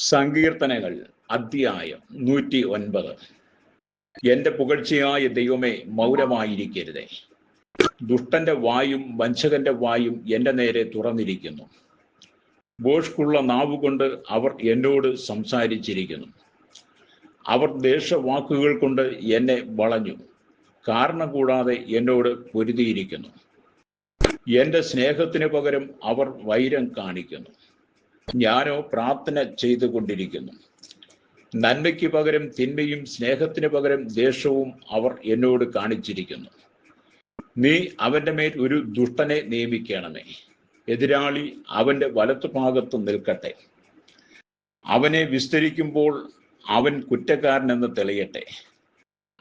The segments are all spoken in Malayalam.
സങ്കീർത്തനങ്ങൾ അധ്യായം 109. എന്റെ പുകഴ്ചയായ ദൈവമേ, മൗനമായിരിക്കരുതേ. ദുഷ്ടന്റെ വായും വഞ്ചകന്റെ വായും എന്റെ നേരെ തുറന്നിരിക്കുന്നു. ഭോഷ്കുള്ള നാവുകൊണ്ട് അവർ എന്നോട് സംസാരിച്ചിരിക്കുന്നു. അവർ ദേഷവാക്കുകൾ കൊണ്ട് എന്നെ വളഞ്ഞു, കാരണം കൂടാതെ എന്നോട് പൊരുതിയിരിക്കുന്നു. എന്റെ സ്നേഹത്തിന് പകരം അവർ വൈരം കാണിക്കുന്നു. ഞാനോ പ്രാർത്ഥന ചെയ്തുകൊണ്ടിരിക്കുന്നു. നന്മയ്ക്ക് പകരം തിന്മയും സ്നേഹത്തിന് പകരം ദേഷ്യവും അവർ എന്നോട് കാണിച്ചിരിക്കുന്നു. നീ അവന്റെ മേൽ ഒരു ദുഷ്ടനെ നിയമിക്കണമേ. എതിരാളി അവന്റെ വലത്തുഭാഗത്ത് നിൽക്കട്ടെ. അവനെ വിസ്തരിക്കുമ്പോൾ അവൻ കുറ്റക്കാരനെന്ന് തെളിയട്ടെ.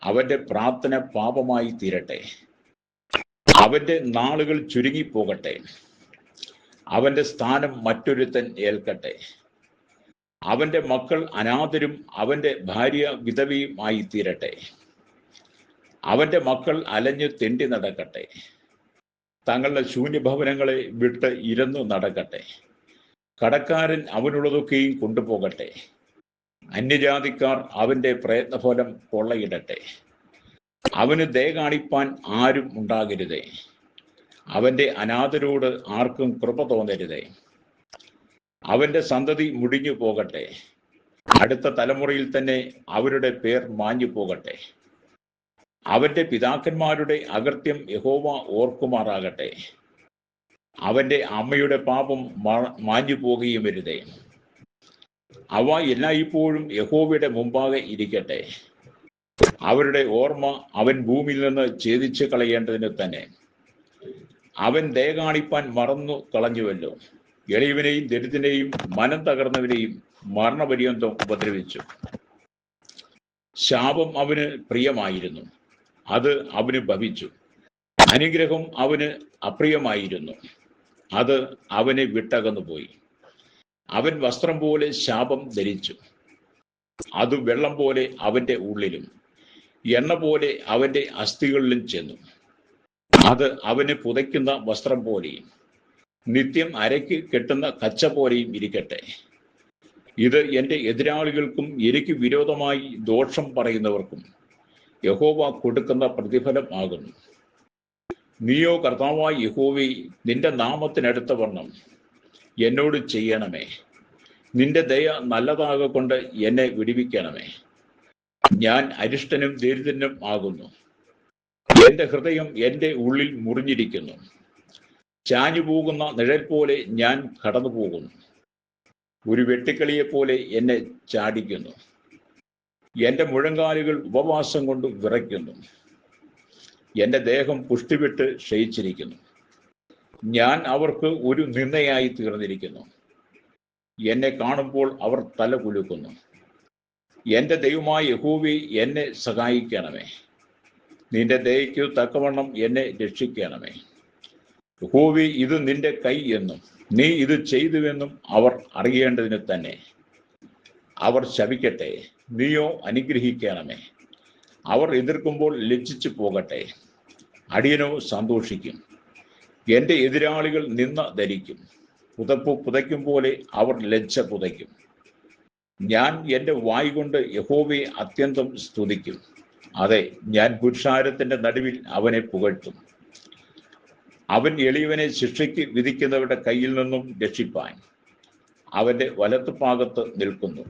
അവന്റെ പ്രാർത്ഥന പാപമായി തീരട്ടെ. അവന്റെ നാളുകൾ ചുരുങ്ങിപ്പോകട്ടെ. അവന്റെ സ്ഥാനം മറ്റൊരുത്തൻ ഏൽക്കട്ടെ. അവന്റെ മക്കൾ അനാഥരും അവന്റെ ഭാര്യ വിധവയും ആയി തീരട്ടെ. അവന്റെ മക്കൾ അലഞ്ഞു തെണ്ടി നടക്കട്ടെ. തങ്ങളുടെ ശൂന്യഭവനങ്ങളെ വിട്ട് ഇരന്നു നടക്കട്ടെ. കടക്കാരൻ അവനുള്ളതൊക്കെയും കൊണ്ടുപോകട്ടെ. അന്യജാതിക്കാർ അവന്റെ പ്രയത്നഫലം കൊള്ളയിടട്ടെ. അവന് ദയ കാണിപ്പാൻ ആരും ഉണ്ടാകരുതേ. അവന്റെ അനാഥരോട് ആർക്കും കൃപ തോന്നരുതേ. അവന്റെ സന്തതി മുടിഞ്ഞു പോകട്ടെ. അടുത്ത തലമുറയിൽ തന്നെ അവരുടെ പേർ മാഞ്ഞു പോകട്ടെ. അവന്റെ പിതാക്കന്മാരുടെ അകൃത്യം യഹോവ ഓർക്കുമാറാകട്ടെ. അവന്റെ അമ്മയുടെ പാപം മാഞ്ഞു പോകുകയും വരുതേ. അവ എല്ലായ്പ്പോഴും യഹോവയുടെ മുമ്പാകെ ഇരിക്കട്ടെ. അവരുടെ ഓർമ്മ അവൻ ഭൂമിയിൽ നിന്ന് ഛേദിച്ചു കളയേണ്ടതിന് തന്നെ. അവൻ ദയ കാണിപ്പാൻ മറന്നു കളഞ്ഞുവല്ലോ. എളിയവനെയും ദരിദ്രനെയും മനം തകർന്നവനെയും മരണപര്യന്തം ഉപദ്രവിച്ചു. ശാപം അവന് പ്രിയമായിരുന്നു, അത് അവന് ഭവിച്ചു. അനുഗ്രഹം അവന് അപ്രിയമായിരുന്നു, അത് അവനെ വിട്ടകന്നുപോയി. അവൻ വസ്ത്രം പോലെ ശാപം ധരിച്ചു, അത് വെള്ളം പോലെ അവന്റെ ഉള്ളിലും എണ്ണ പോലെ അവന്റെ അസ്ഥികളിലും ചെന്നു. അത് അവന് പുതയ്ക്കുന്ന വസ്ത്രം പോലെയും നിത്യം അരയ്ക്ക് കെട്ടുന്ന കച്ച പോലെയും ഇരിക്കട്ടെ. ഇത് എന്റെ എതിരാളികൾക്കും എനിക്ക് വിരോധമായി ദോഷം പറയുന്നവർക്കും യഹോവ കൊടുക്കുന്ന പ്രതിഫലം ആകുന്നു. നീയോ കർത്താവായ യഹോവേ, നിന്റെ നാമത്തിനടുത്തവണ്ണം എന്നോട് ചെയ്യണമേ. നിന്റെ ദയ നല്ലതാകൊണ്ട് എന്നെ വിടുവിക്കണമേ. ഞാൻ അരിഷ്ടനും ദരിദ്രനും ആകുന്നു. എന്റെ ഹൃദയം എന്റെ ഉള്ളിൽ മുറിഞ്ഞിരിക്കുന്നു. ചാഞ്ഞു പോകുന്ന നിഴൽ പോലെ ഞാൻ കടന്നു പോകുന്നു. ഒരു വെട്ടിക്കളിയെ പോലെ എന്നെ ചാടിക്കുന്നു. എന്റെ മുഴങ്കാലുകൾ ഉപവാസം കൊണ്ട് വിറയ്ക്കുന്നു. എന്റെ ദേഹം പുഷ്ടിവിട്ട് ക്ഷയിച്ചിരിക്കുന്നു. ഞാൻ അവർക്ക് ഒരു നിന്ദയായി തീർന്നിരിക്കുന്നു. എന്നെ കാണുമ്പോൾ അവർ തല കുലുക്കുന്നു. എന്റെ ദൈവമായ യഹോവേ, എന്നെ സഹായിക്കണമേ. നിന്റെ ദയയ്ക്കു തക്കവണ്ണം എന്നെ രക്ഷിക്കണമേ. യഹോവേ, ഇത് നിന്റെ കൈ എന്നും നീ ഇത് ചെയ്തുവെന്നും അവർ അറിയേണ്ടതിന് തന്നെ. അവർ ശപിക്കട്ടെ, നീയോ അനുഗ്രഹിക്കണമേ. അവർ എതിർക്കുമ്പോൾ ലജ്ജിച്ചു പോകട്ടെ, അടിയനോ സന്തോഷിക്കും. എന്റെ എതിരാളികൾ നിന്ന ധരിക്കും. പുതപ്പ് പുതയ്ക്കും പോലെ അവർ ലജ്ജ പുതയ്ക്കും. ഞാൻ എന്റെ വായ് കൊണ്ട് യഹോവയെ അത്യന്തം സ്തുതിക്കും. അതെ, ഞാൻ പുരുഷാരത്തിന്റെ നടുവിൽ അവനെ പുകഴ്ത്തും. അവൻ എളിയവനെ ശിക്ഷയ്ക്ക് വിധിക്കുന്നവരുടെ കയ്യിൽ നിന്നും രക്ഷിപ്പാൻ അവന്റെ വലത്തുഭാഗത്ത് നിൽക്കുന്നു.